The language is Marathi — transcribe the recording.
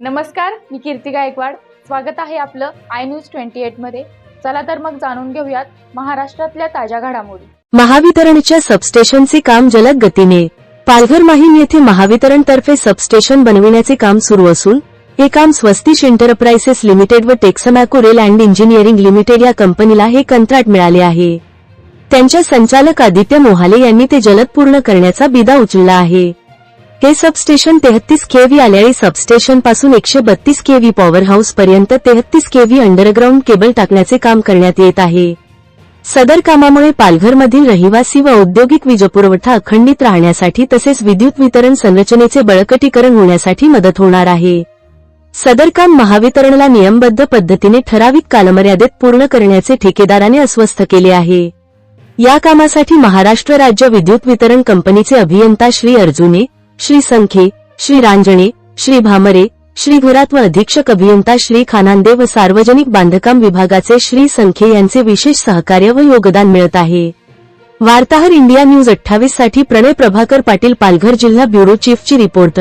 नमस्कार, मी कीर्ती गायकवाड. स्वागत आहे आपलं आय न्यूज 28 मध्ये. चला तर मग जाणून घेऊयात महाराष्ट्रातल्या ताज्या घडामोडी. महावितरणच्या सबस्टेशनचे काम जलद गतीने. पालघर माहीम येथे महावितरणतर्फे सबस्टेशन बनविण्याचे काम सुरू असून हे काम स्वस्तिक एंटरप्राइसेस लिमिटेड व टेक्समॅको रेल अँड इंजिनिअरिंग लिमिटेड या कंपनीला हे कंत्राट मिळाले आहे. त्यांच्या संचालक आदित्य मोहाले यांनी ते जलद पूर्ण करण्याचा बिदा उचलला आहे. हे सबस्टेशन 33 केव्ही आल्याळी सबस्टेशन पासून 132 केव्ही पॉवर हाऊस पर्यंत 33 केव्ही अंडरग्राउंड केबल टाकण्याचे काम करण्यात येत आहे. सदर कामामुळे पालघरमधील रहिवासी व औद्योगिक वीजपुरवठा अखंडित राहण्यासाठी तसेच विद्युत वितरण संरचनेचे बळकटीकरण होण्यासाठी मदत होणार आहे. सदर काम महावितरणला नियमबद्ध पद्धतीने ठराविक कालमर्यादेत पूर्ण करण्याचे ठेकेदाराने आश्वस्त केले आहे. या कामासाठी महाराष्ट्र राज्य विद्युत वितरण कंपनीचे अभियंता श्री अर्जुने, श्री संखे, श्री रांजणे, श्री भामरे, श्री घरात व अधीक्षक अभियंता श्री खानांदे व सार्वजनिक बांधकाम विभागाचे श्री संखे यांचे विशेष सहकार्य व योगदान मिळत आहे. वार्ताहर इंडिया न्यूज 28 साठी प्रणय प्रभाकर पाटील, पालघर जिल्हा ब्युरो चीफची रिपोर्ट.